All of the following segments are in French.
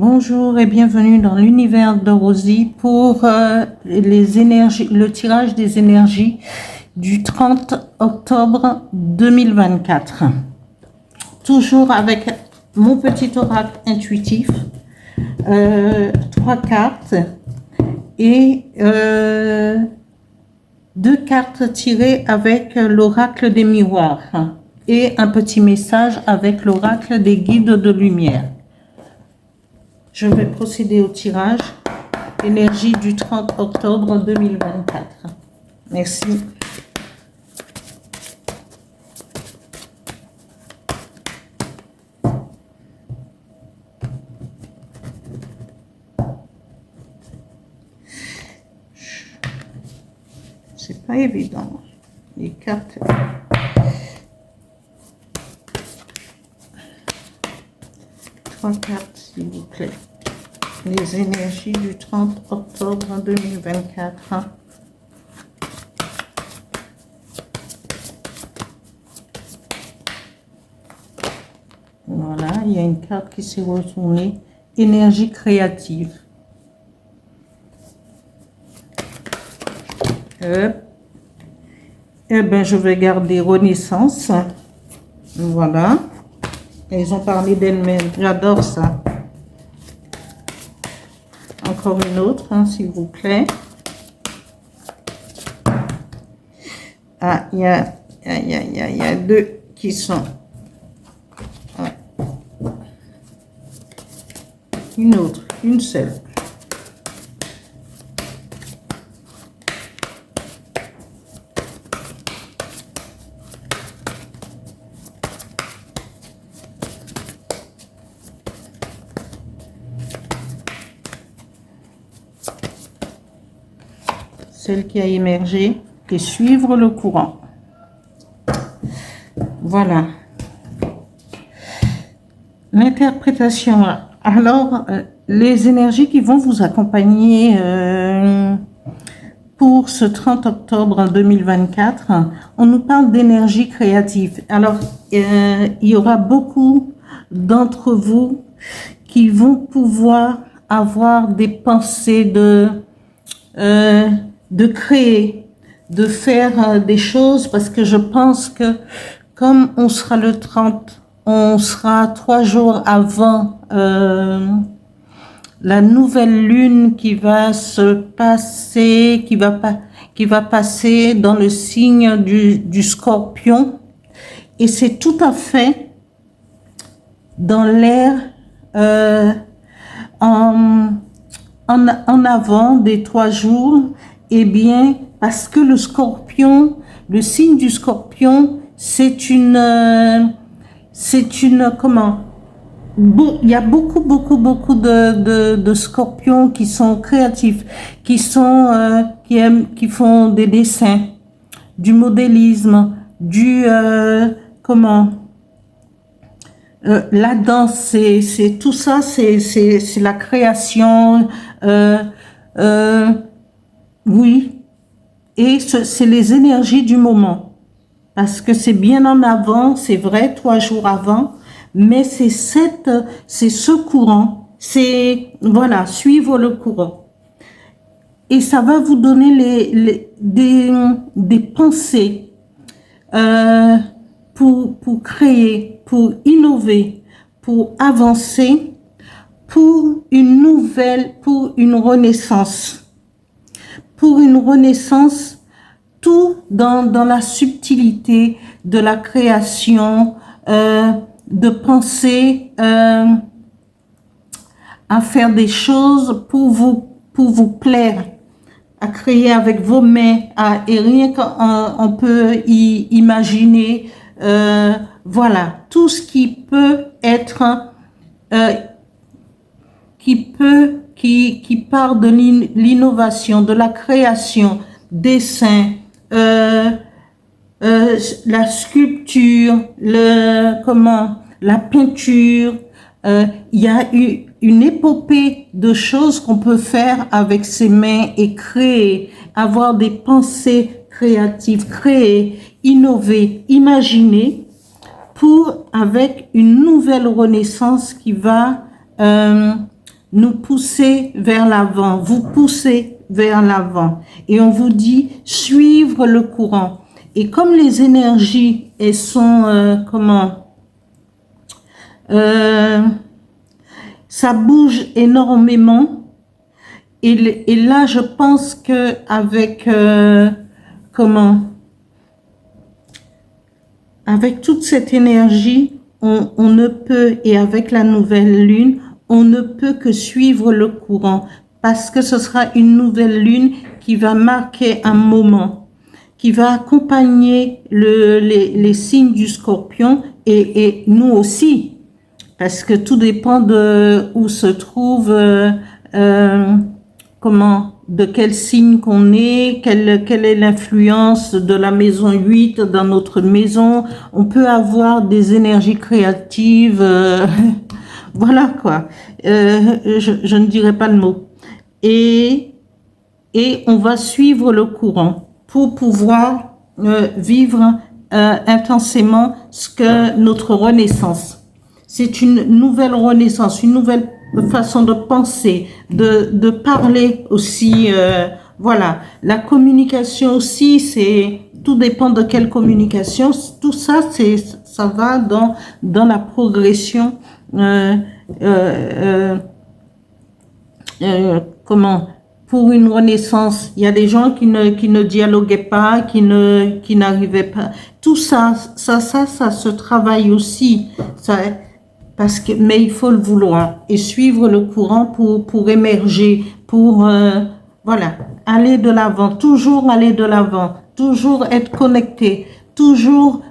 Bonjour et bienvenue dans l'univers de Rosie pour le tirage des énergies du 30 octobre 2024. Toujours avec mon petit oracle intuitif, 3 cartes et 2 cartes tirées avec l'oracle des miroirs et un petit message avec l'oracle des guides de lumière. Je vais procéder au tirage. Énergie du 30 octobre 2024. Merci. C'est pas évident. Les cartes. 3 cartes, s'il vous plaît. Les énergies du 30 octobre 2024. Voilà, il y a une carte qui s'est retournée. Énergie créative. Eh bien, je vais garder Renaissance. Voilà. Ils ont parlé d'elles-mêmes. J'adore ça. Encore une autre, hein, s'il vous plaît. Ah, il y a 2 qui sont. Ouais. Une autre, une seule. Celle qui a émergé, et suivre le courant. Voilà. L'interprétation. Alors, les énergies qui vont vous accompagner pour ce 30 octobre 2024, on nous parle d'énergie créative. Alors, il y aura beaucoup d'entre vous qui vont pouvoir avoir des pensées de créer, de faire des choses, parce que je pense que comme on sera le 30, on sera 3 jours avant la nouvelle lune qui va se passer, qui va passer dans le signe du Scorpion, et c'est tout à fait dans l'air en avant des 3 jours. Eh bien, parce que le Scorpion, le signe du Scorpion, c'est une comment? Il y a beaucoup de Scorpions qui sont créatifs, qui font des dessins, du modélisme, la danse, c'est tout ça, c'est la création. Oui, et c'est les énergies du moment, parce que c'est bien en avant, c'est vrai, 3 jours avant, mais c'est ce courant, c'est, voilà, suivre le courant. Et ça va vous donner des pensées pour créer, pour innover, pour avancer, pour une renaissance. Pour une renaissance, tout dans la subtilité de la création, de penser à faire des choses pour vous plaire, à créer avec vos mains, et rien qu'on peut y imaginer, voilà, tout ce qui peut être, qui part de l'innovation, de la création, dessin, la sculpture, la peinture. Il y a une épopée de choses qu'on peut faire avec ses mains et créer, avoir des pensées créatives, créer, innover, imaginer, avec une nouvelle renaissance qui va nous pousser vers l'avant, vous pousser vers l'avant. Et on vous dit suivre le courant. Et comme les énergies, elles sont, ça bouge énormément. Et là, je pense que avec avec toute cette énergie, on ne peut, et avec la nouvelle lune, on ne peut que suivre le courant, parce que ce sera une nouvelle lune qui va marquer un moment, qui va accompagner les signes du Scorpion et nous aussi, parce que tout dépend de où se trouve, de quel signe qu'on est, quelle est l'influence de la maison 8 dans notre maison. On peut avoir des énergies créatives, voilà quoi. Je ne dirai pas le mot. Et on va suivre le courant pour pouvoir vivre intensément ce que notre renaissance. C'est une nouvelle renaissance, une nouvelle façon de penser, de parler aussi. Voilà, la communication aussi, tout dépend de quelle communication. Tout ça, ça va dans la progression. Pour une renaissance, il y a des gens qui ne dialoguaient pas, qui n'arrivaient pas. Tout ça se travaille aussi. Mais il faut le vouloir et suivre le courant pour émerger, voilà, aller de l'avant, toujours aller de l'avant, toujours être connecté, toujours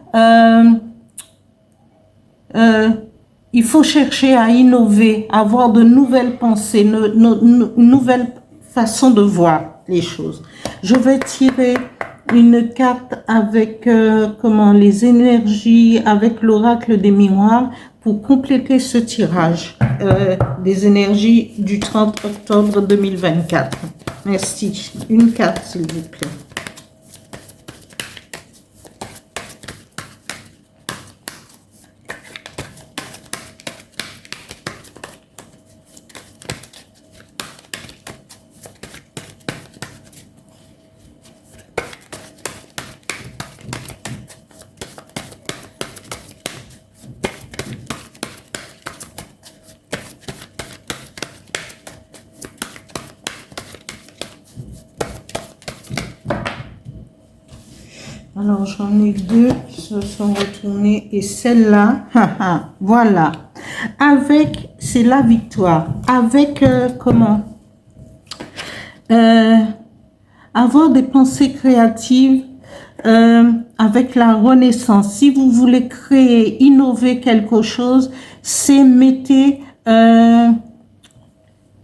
il faut chercher à innover, avoir de nouvelles pensées, une nouvelle façon de voir les choses. Je vais tirer une carte avec les énergies, avec l'oracle des miroirs pour compléter ce tirage des énergies du 30 octobre 2024. Merci. Une carte, s'il vous plaît. Alors, j'en ai deux qui se sont retournés et celle-là, voilà. C'est la victoire. Avec, avoir des pensées créatives avec la renaissance. Si vous voulez créer, innover quelque chose, c'est mettez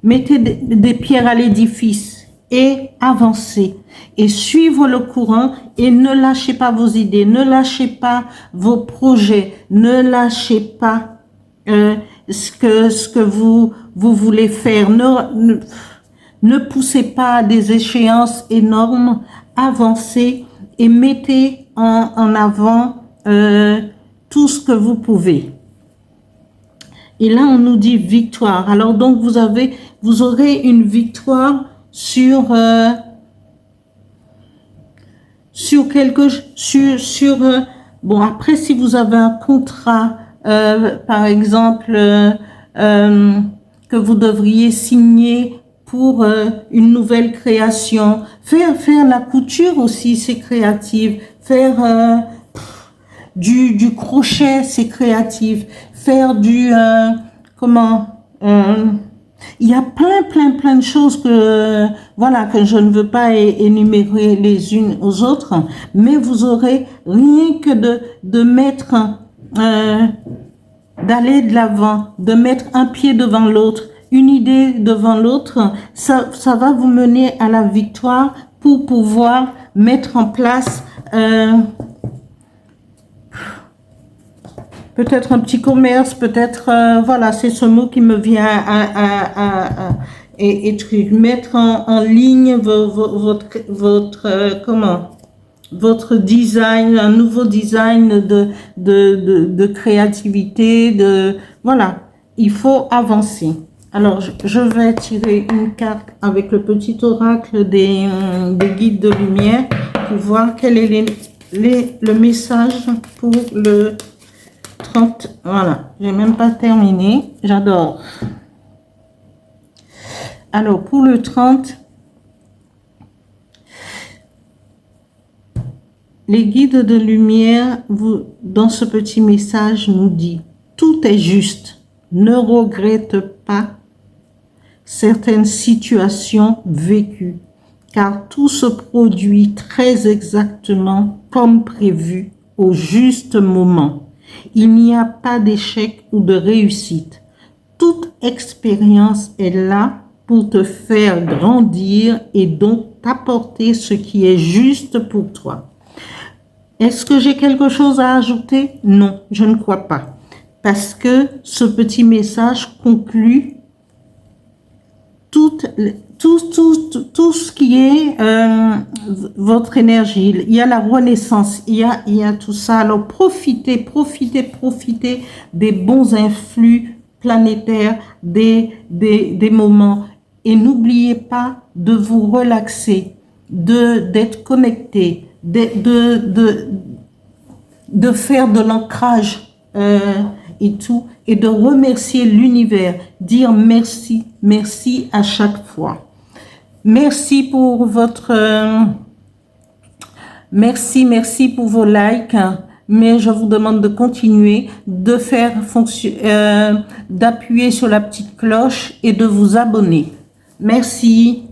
des pierres à l'édifice et avancez. Et suivre le courant et ne lâchez pas vos idées, ne lâchez pas vos projets, ne lâchez pas ce que vous voulez faire. Ne poussez pas à des échéances énormes, avancez et mettez en avant tout ce que vous pouvez. Et là, on nous dit victoire. Alors donc, vous aurez une victoire sur bon, après, si vous avez un contrat, par exemple, que vous devriez signer pour une nouvelle création, faire la couture aussi, c'est créatif, faire du crochet, c'est créatif, faire il y a plein de choses que je ne veux pas énumérer les unes aux autres, mais vous aurez rien que de mettre, d'aller de l'avant, de mettre un pied devant l'autre, une idée devant l'autre, ça va vous mener à la victoire pour pouvoir mettre en place peut-être un petit commerce, peut-être, c'est ce mot qui me vient et mettre en ligne votre design, un nouveau design de créativité, voilà. Il faut avancer. Alors, je vais tirer une carte avec le petit oracle des guides de lumière pour voir quel est le message pour le 30. Voilà, j'ai même pas terminé. J'adore. Alors, pour le 30, les guides de lumière, dans ce petit message, nous dit « Tout est juste. Ne regrette pas certaines situations vécues, car tout se produit très exactement comme prévu au juste moment. Il n'y a pas d'échec ou de réussite. Toute expérience est là pour te faire grandir et donc t'apporter ce qui est juste pour toi. » Est-ce que j'ai quelque chose à ajouter? Non, je ne crois pas. Parce que ce petit message conclut tout ce qui est votre énergie. Il y a la renaissance, il y a tout ça. Alors profitez des bons influx planétaires, des moments. Et n'oubliez pas de vous relaxer, d'être connecté, de faire de l'ancrage et tout, et de remercier l'univers, dire merci, merci à chaque fois. Merci pour votre... merci pour vos likes, mais je vous demande de continuer, de faire d'appuyer sur la petite cloche et de vous abonner. Merci.